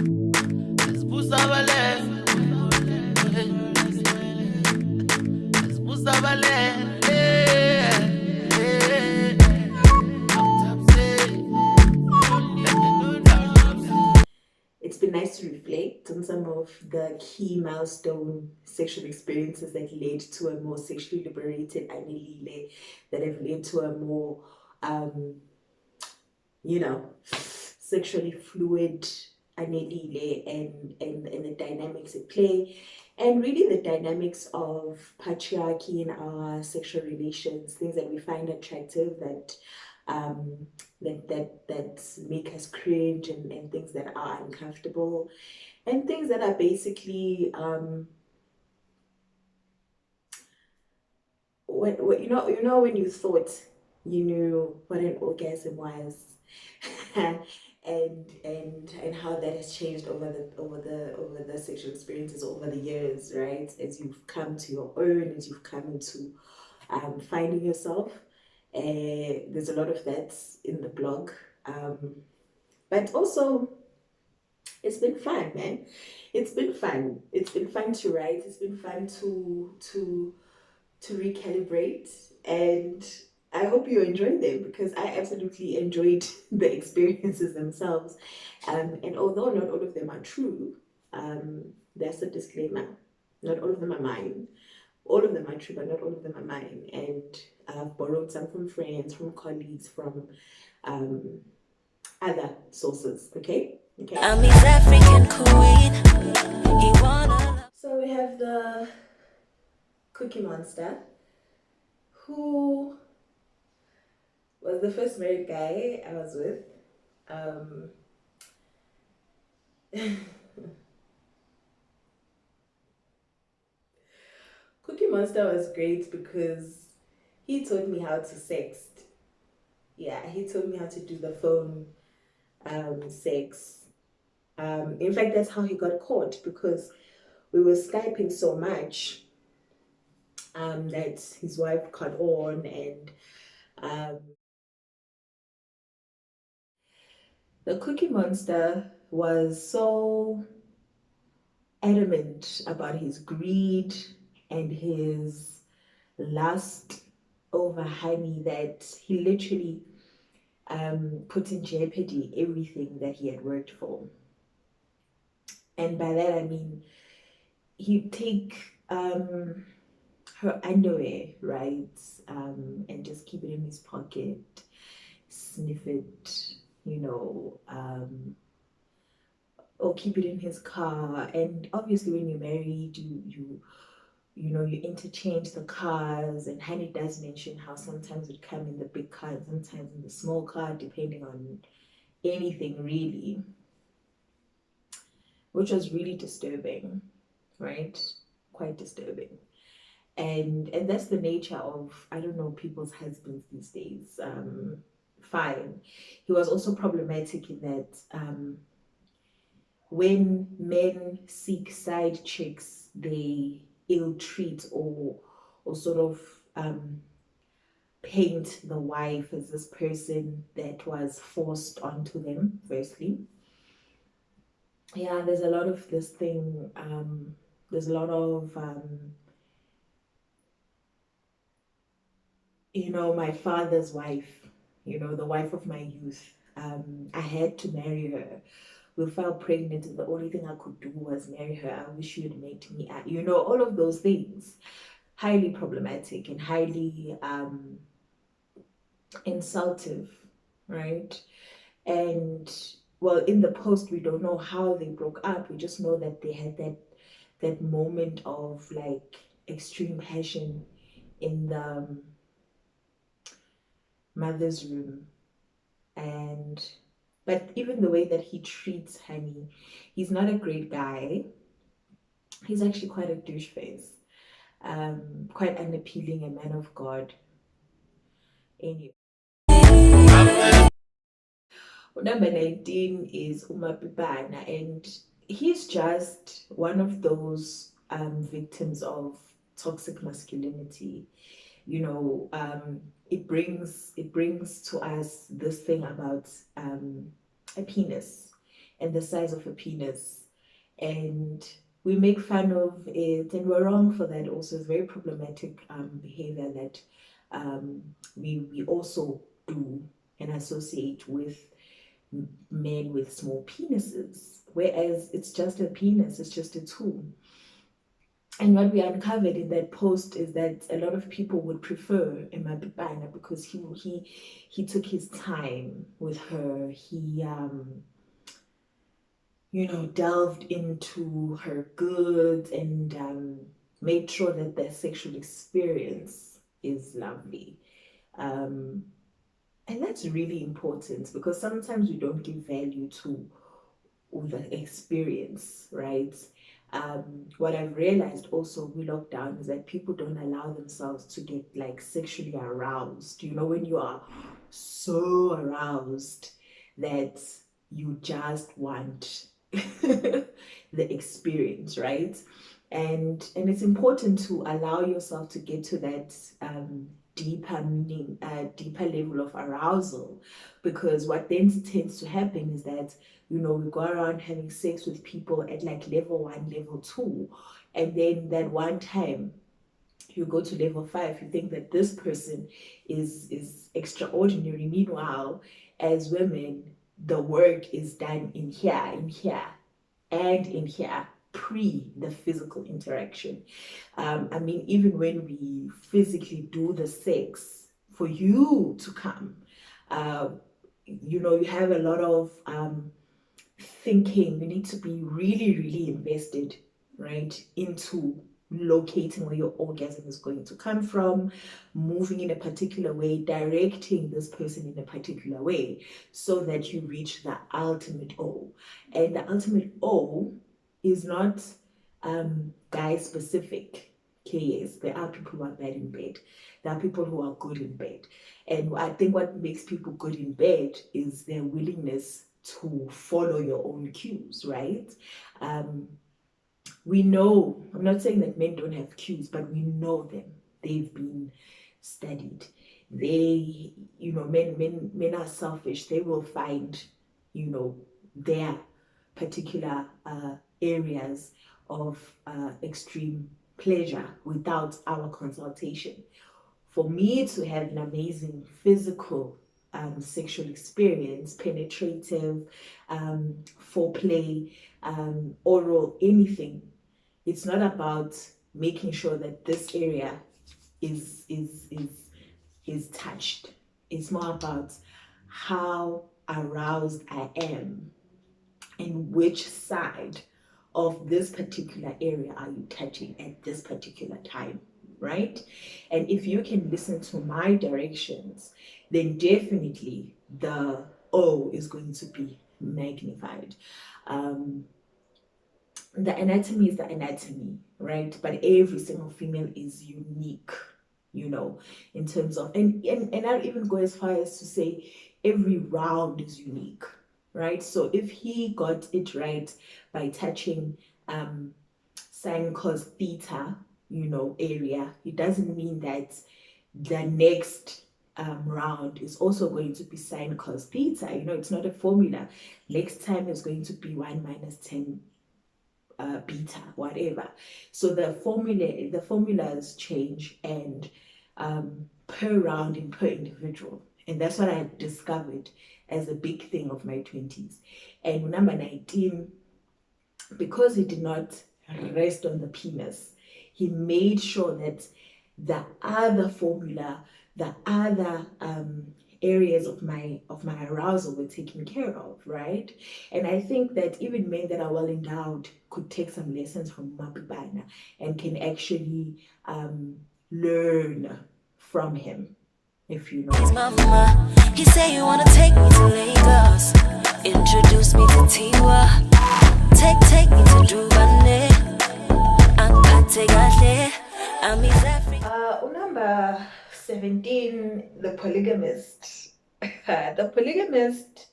It's been nice to reflect on some of the key milestone sexual experiences that led to a more sexually liberated Anelile, that have led to a more, sexually fluid Anelile, and the dynamics at play, and really the dynamics of patriarchy in our sexual relations, things that we find attractive, that make us cringe, and things that are uncomfortable, and things that are basically when you thought you knew what an orgasm was, and how that has changed over the sexual experiences over the years, right? As you've come to your own, as you've come into finding yourself. There's a lot of that in the blog, but also it's been fun, man. It's been fun. It's been fun to write. It's been fun to recalibrate, and I hope you enjoy them, because I absolutely enjoyed the experiences themselves. And although not all of them are true, there's a disclaimer. Not all of them are mine. All of them are true, but not all of them are mine. And I've borrowed some from friends, from colleagues, from other sources. Okay? I'm his African queen. So we have the Cookie Monster, who was the first married guy I was with. Cookie Monster was great because he taught me how to sext. Yeah, he taught me how to do the phone sex. In fact, that's how he got caught, because we were Skyping so much that his wife caught on, and the Cookie Monster was so adamant about his greed and his lust over honey that he literally put in jeopardy everything that he had worked for. And by that I mean he'd take her underwear, right, and just keep it in his pocket, sniff it, or keep it in his car. And obviously when you're married, you interchange the cars, and Honey does mention how sometimes it come in the big car and sometimes in the small car, depending on anything really, which was really disturbing, right? Quite disturbing. And that's the nature of, I don't know, people's husbands these days. Fine. He was also problematic in that when men seek side chicks, they ill treat or sort of paint the wife as this person that was forced onto them, firstly. Yeah, there's a lot of this thing, there's a lot of my father's wife, the wife of my youth. I had to marry her. We fell pregnant, and the only thing I could do was marry her. I wish you'd make me, all of those things. Highly problematic and highly insultive, right? And well, in the post, we don't know how they broke up. We just know that they had that moment of like extreme passion in the mother's room. But even the way that he treats Honey, he's not a great guy. He's actually quite a douche face, quite unappealing, a man of God. Anyway, number 19 is Umapipana, and he's just one of those victims of toxic masculinity. It brings to us this thing about a penis and the size of a penis. And we make fun of it, and we're wrong for that also. It's very problematic behavior that we also do and associate with men with small penises, whereas it's just a penis, it's just a tool. And what we uncovered in that post is that a lot of people would prefer Emabibana because he took his time with her. He delved into her goods and made sure that their sexual experience is lovely. Um, and that's really important because sometimes we don't give value to the experience, right? What I've realized also with lockdown is that people don't allow themselves to get like sexually aroused. When you are so aroused that you just want the experience, right? And it's important to allow yourself to get to that deeper meaning, deeper level of arousal, because what then tends to happen is that we go around having sex with people at like level 1, level 2, and then that one time you go to level 5, you think that this person is extraordinary. Meanwhile, as women, the work is done in here, and in here pre the physical interaction. I mean, even when we physically do the sex, for you to come, you have a lot of thinking. You need to be really, really invested, right, into locating where your orgasm is going to come from, moving in a particular way, directing this person in a particular way so that you reach the ultimate O. And the ultimate O is not guy specific. Okay, yes, there are people who are bad in bed. There are people who are good in bed. And I think what makes people good in bed is their willingness to follow your own cues, right? We know, I'm not saying that men don't have cues, but we know them. They've been studied. Men are selfish. They will find, their particular areas of extreme pleasure without our consultation. For me to have an amazing physical sexual experience, penetrative, foreplay, oral, anything, it's not about making sure that this area is touched. It's more about how aroused I am and which side of this particular area are you touching at this particular time, right? And if you can listen to my directions, then definitely the O is going to be magnified. The anatomy is the anatomy, right? But every single female is unique, in terms of, and I'll even go as far as to say every round is unique, right? So if he got it right by touching sine cos theta, area, it doesn't mean that the next round is also going to be sine cos theta. It's not a formula. Next time is going to be 1 minus 10 beta, whatever. So the formulas change, and per round and per individual. And that's what I discovered as a big thing of my 20s. And number 19, because he did not rest on the penis, he made sure that the other formula, the other areas of my arousal were taken care of, right? And I think that even men that are well endowed could take some lessons from Mapibana and can actually learn from him, if you know. He's my mama. He say you wanna take me to Lagos, introduce me to Tiwa, take me to Dubai, and take a I'm his African. Number 17, the polygamist. The polygamist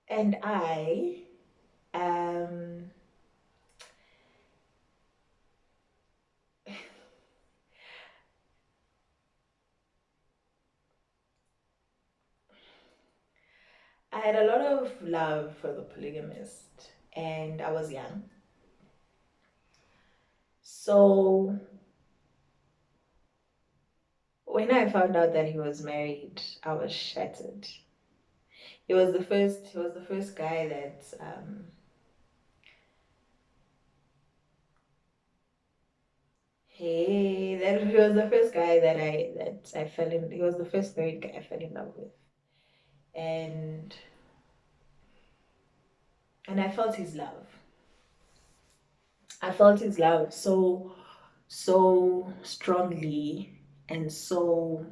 and I had a lot of love for the polygamist, and I was young. So when I found out that he was married, I was shattered. He was the first guy that he was the first guy that I fell in. He was the first married guy I fell in love with, and I felt his love. I felt his love so strongly and so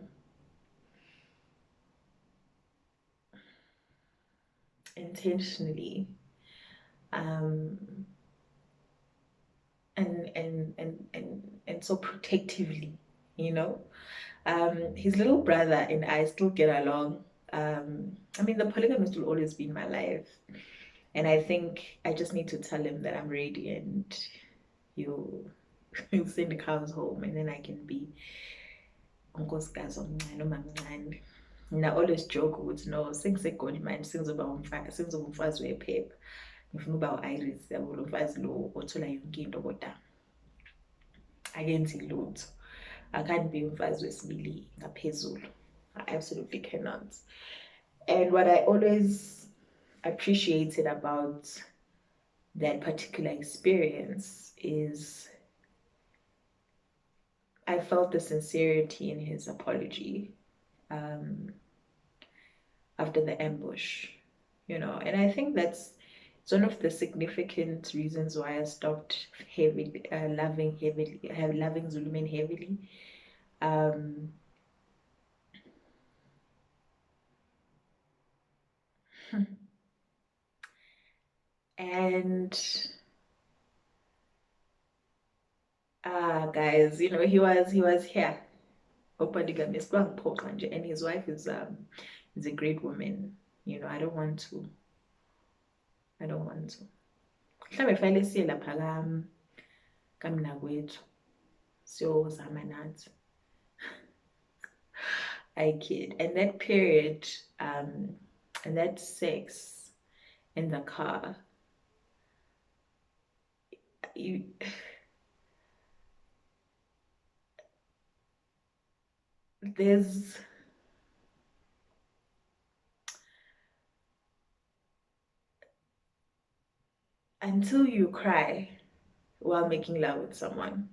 intentionally, um, and so protectively, you know. His little brother and I still get along. I mean, the polygamist will always be in my life, and I think I just need to tell him that I'm ready, and you he'll send the cows home, and then I can be unkosikazi omncane umamncane. And I always joke ukuthi no, sengisegoli manje sengizoba umfazi wephepha, ngifuna ukuba u-Iris, yabo lo mfazi lo othola yonke into kodwa akenzi lutho. I can't be umfazi wesibili ngaphezulu. I absolutely cannot. And what I always appreciated about that particular experience is I felt the sincerity in his apology after the ambush, and I think it's one of the significant reasons why I stopped loving Zulu men heavily. And guys, he was here. And his wife is a great woman. I don't want to. Mhlawumbe fanele siye lapha kamnakwethu siyozama nathi. I kid. And that period, and that sex in the car, there's until you cry while making love with someone,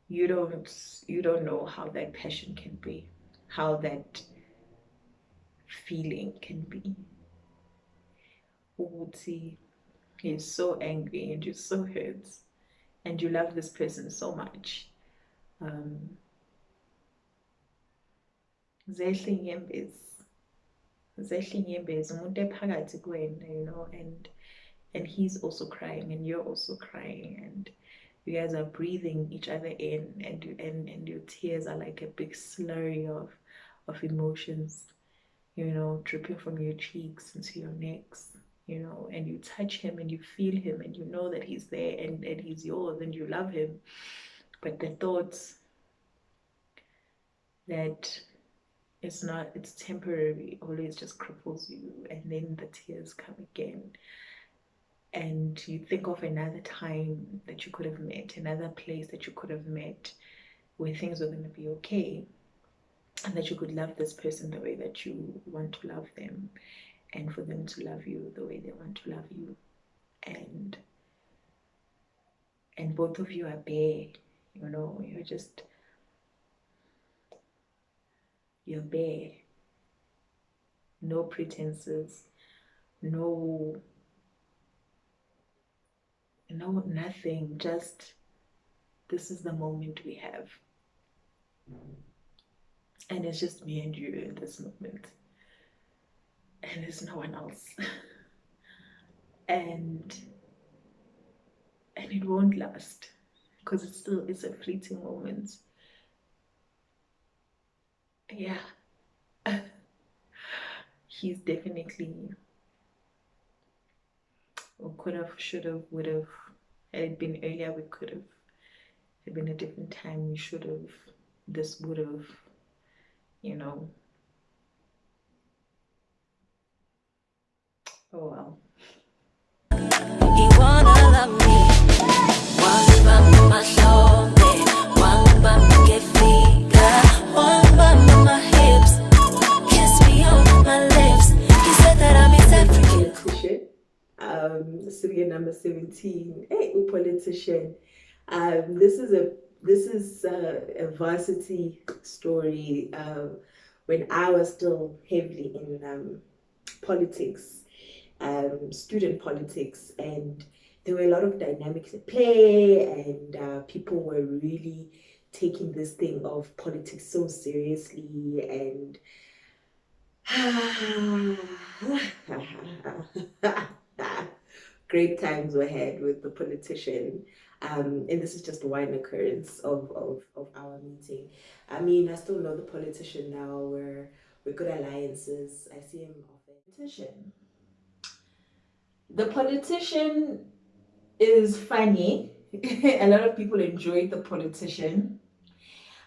you don't know how that passion can be, how that feeling can be. Uguti, you're so angry and you're so hurt and you love this person so much. Zehle inyembezi umuntu ephakathi kuwena, and he's also crying and you're also crying, and you guys are breathing each other in, and your tears are like a big slurry of emotions, dripping from your cheeks into your necks, and you touch him and you feel him and you know that he's there and he's yours and you love him, but the thoughts that it's temporary always just cripples you, and then the tears come again. And you think of another time that you could have met, another place that you could have met where things were going to be okay, and that you could love this person the way that you want to love them, and for them to love you the way they want to love you. And both of you are bare, you're bare. No pretenses, no, nothing, just this is the moment we have. And it's just me and you in this moment. And there's no one else. and it won't last, because it's a fleeting moment. Yeah. He's definitely, or could have, should have, would have. Had it been earlier, we could have. Had it been a different time, we should have. This would have, Oh wow. He wanna love me. Wangibamba mahlombe, wangibamba ngefika, wangibamba my hips, kiss me on my lips. He said that I'm his African. Politician. Sitting at number 17. Hey, a politician. This is a varsity story. When I was still heavily in politics, student politics, and there were a lot of dynamics at play, and people were really taking this thing of politics so seriously, and great times were had with the politician. And this is just one occurrence of our meeting. I mean, I still know the politician now. We're good alliances. I see him often. Politician. The politician is funny. A lot of people enjoyed the politician.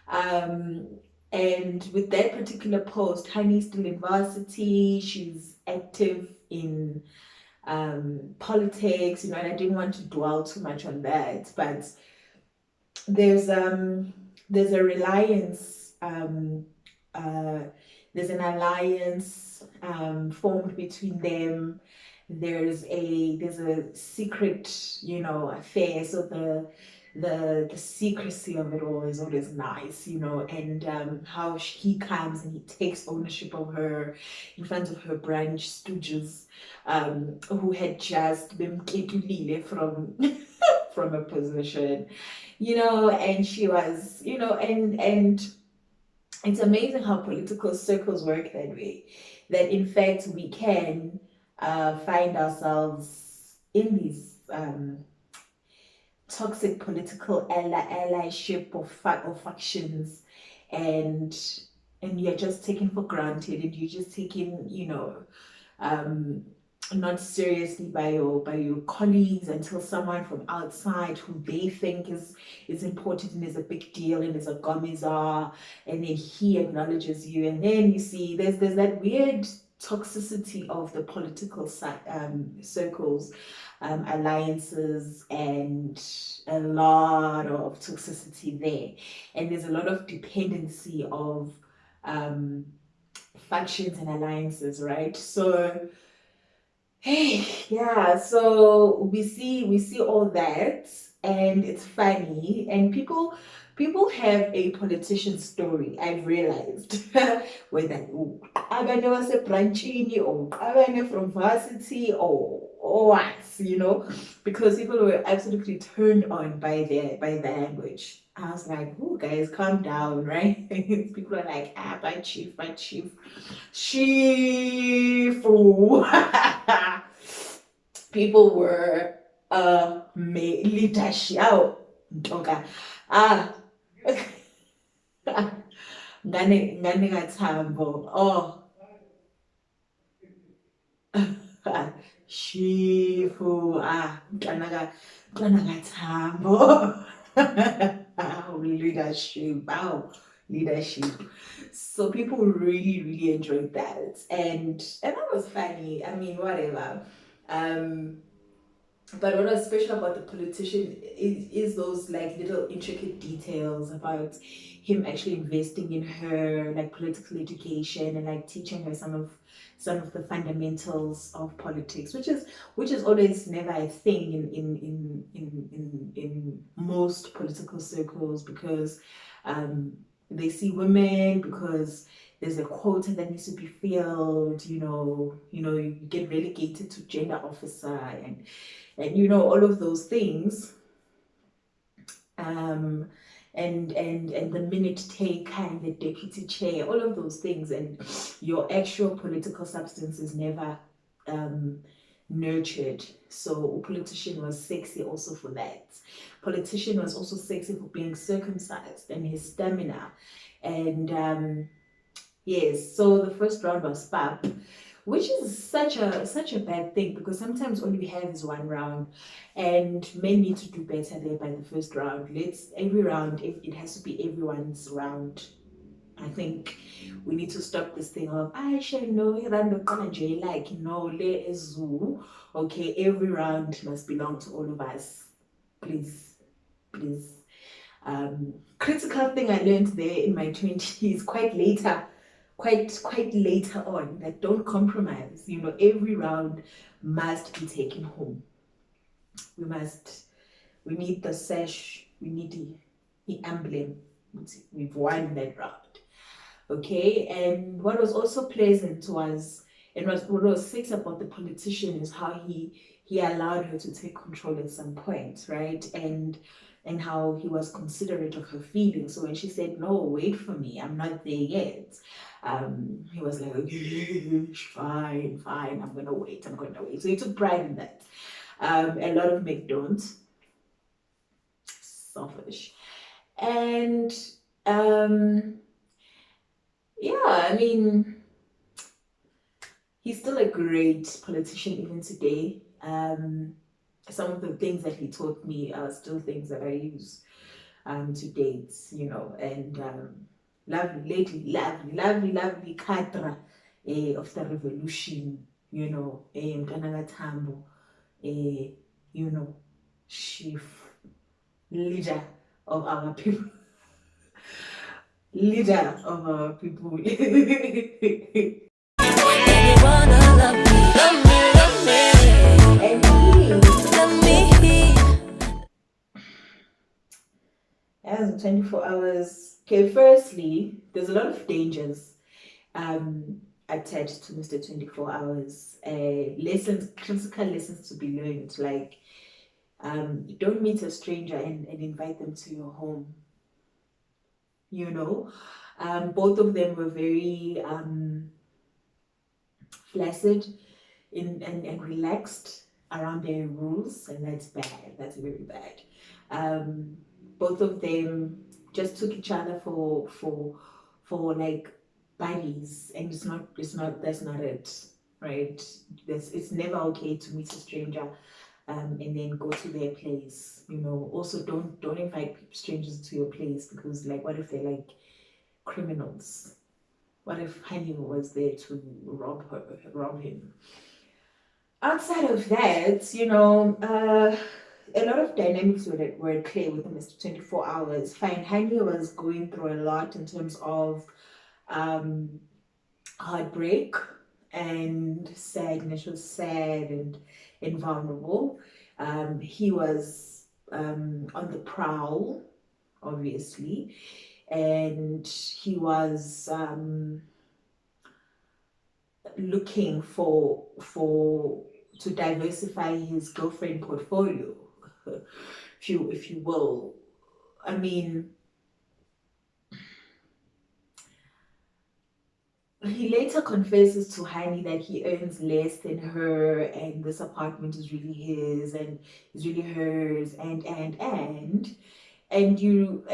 Um, and with that particular post, Honey's still in varsity. She's active in politics, and I didn't want to dwell too much on that, but there's a reliance, there's an alliance formed between them. There's a secret, affair. So the secrecy of it all is always nice, and how he comes and he takes ownership of her in front of her branch stooges, who had just been ketulile from from a position, and she was, and it's amazing how political circles work that way, that in fact we can find ourselves in these toxic political allyship of factions, and you're just taken for granted, and you're just taken, not seriously by your colleagues, until someone from outside who they think is important and is a big deal and is a gomizar, and then he acknowledges you, and then you see there's that weird toxicity of the political circles, alliances, and a lot of toxicity there, and there's a lot of dependency of factions and alliances, right? So hey, yeah, so we see all that, and it's funny, and people have a politician story, I've realized. Whether abanye wasebranchini or abanye from varsity or what, because people were absolutely turned on by the language. I was like, oh guys, calm down, right? People are like, my chief, Shifu. People were leadership. Oh, okay. Ah, ngane ngathambo. Oh, Shifu. Mntwana ngathambo. Leadership. Wow, leadership. So people really, really enjoyed that, and that was funny. I mean, whatever. But what was special about the politician is those like little intricate details about him actually investing in her like political education, and like teaching her some of the fundamentals of politics, which is always never a thing in most political circles, because they see women, because there's a quota that needs to be filled, you get relegated to gender officer, and all of those things, and the minute taker and the deputy chair, all of those things, and your actual political substance is never nurtured. So politician was sexy also for that. Politician was also sexy for being circumcised and his stamina, and yes. So the first round was pap, which is such a bad thing, because sometimes all we have is one round, and men need to do better there by the first round. Every round, it has to be everyone's round. I think we need to stop this thing of I shall know like no le zoo. Okay, every round must belong to all of us. Please, please. Critical thing I learned there in my 20s, quite later on, that don't compromise. You know, every round must be taken home. We need the sash, we need the emblem. We've won that round. Okay, and what was also pleasant was, and what was six about the politician is how he allowed her to take control at some point, right? And how he was considerate of her feelings. So when she said, "No, wait for me, I'm not there yet," he was like, "Okay, fine, fine, I'm gonna wait, I'm gonna wait." So he took pride in that. A lot of men don't. Selfish. And yeah, I mean, he's still a great politician even today. Some of the things that he taught me are still things that I use to date, you know, and lovely cadre of the revolution, you know, Mtwana Tambo, you know, chief leader of our people. Leader of our people. And you wanna love me, love me, love me. And he Love me. has 24 hours. Okay, firstly, there's a lot of dangers attached to Mr. 24 hours. Lessons, critical lessons to be learned, like don't meet a stranger and invite them to your home. You know, both of them were very flaccid and relaxed around their rules, and that's bad. That's very bad. Both of them just took each other for like buddies, and that's not it, right? It's never okay to meet a stranger and then go to their place. You know, also don't invite strangers to your place, because like, what if they're like criminals? What if Honey was there to rob him? Outside of that, you know, a lot of dynamics were at play with Mr. 24 Hours. Fine, Honey was going through a lot in terms of heartbreak and sadness. She was sad and vulnerable. He was on the prowl, obviously, and he was looking to diversify his girlfriend portfolio, if you will. I mean, he later confesses to Hani that he earns less than her, and this apartment is really his and is really hers, and you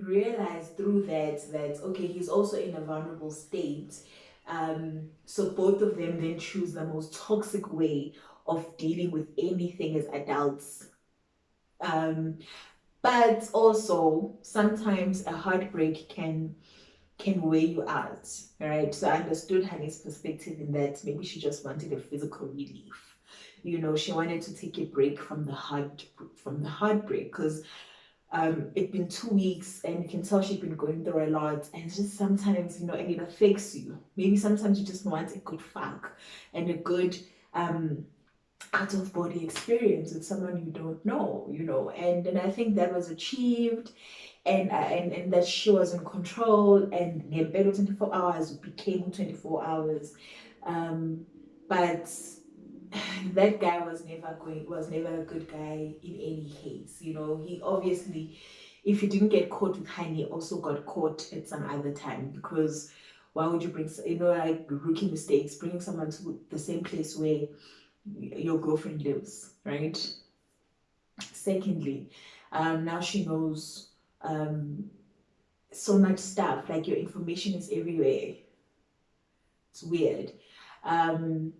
realize through that okay, he's also in a vulnerable state. So both of them then choose the most toxic way of dealing with anything as adults. But also sometimes a heartbreak can weigh you out, right? So I understood Honey's perspective in that maybe she just wanted a physical relief. You know, she wanted to take a break from the heartbreak, because it'd been 2 weeks and you can tell she'd been going through a lot, and it's just sometimes, you know, and it affects you. Maybe sometimes you just want a good fuck and a good out of body experience with someone you don't know, you know, and I think that was achieved, and that she was in control, and the better 24 hours became 24 hours. But that guy was never a good guy in any case. You know, he obviously, if he didn't get caught with Honey, also got caught at some other time, because why would you bring, you know, like rookie mistakes, bringing someone to the same place where your girlfriend lives, right? Secondly, now she knows so much stuff, like your information is everywhere. It's weird. And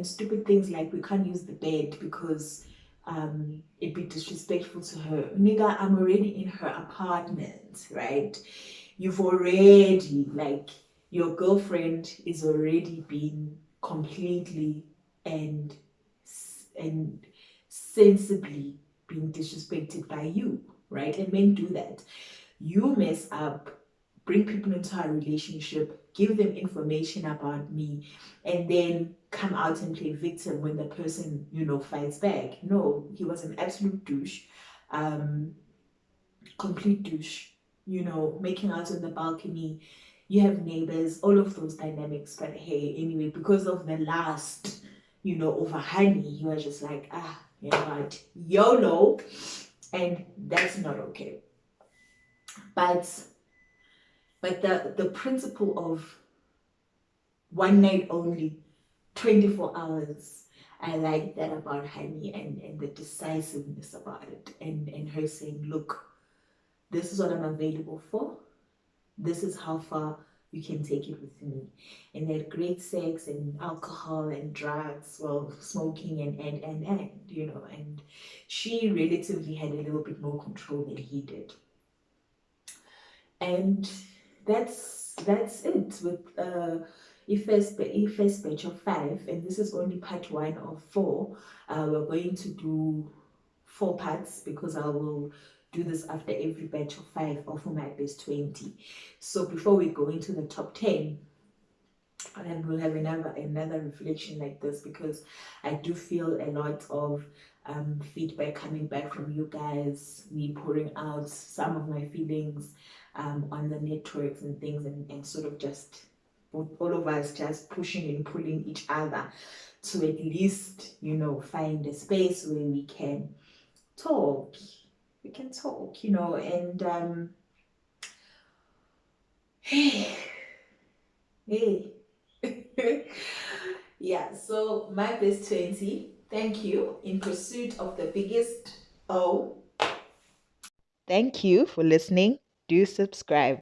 stupid things like, we can't use the bed because it'd be disrespectful to her. Nigga, I'm already in her apartment, right? you've already, like, your girlfriend is already being completely and and sensibly being disrespected by you, right? And men do that. You mess up, bring people into our relationship, give them information about me, and then come out and play victim when the person, fights back. No, he was an absolute douche, um, complete douche, making out on the balcony. You have neighbors, all of those dynamics. But hey, anyway, because of the last, over honey, you are just like, you know what, YOLO, and that's not okay. But the principle of one night only, 24 hours, I like that about honey, and the decisiveness about it, and her saying, look, this is what I'm available for. This is how far you can take it with me. And they had great sex and alcohol and drugs, well, smoking and and she relatively had a little bit more control than he did. And that's it with first batch of 5, and this is only part 1 of 4. We're going to do 4 parts because I will do this after every batch of 5 or for my best 20. So before we go into the top 10, and we'll have another reflection like this, because I do feel a lot of feedback coming back from you guys, me pouring out some of my feelings on the networks and things, and sort of just all of us just pushing and pulling each other to at least, find a space where we can talk. We can talk, and hey, hey. Yeah, so my best 20. Thank you. In pursuit of the biggest O. Thank you for listening. Do subscribe.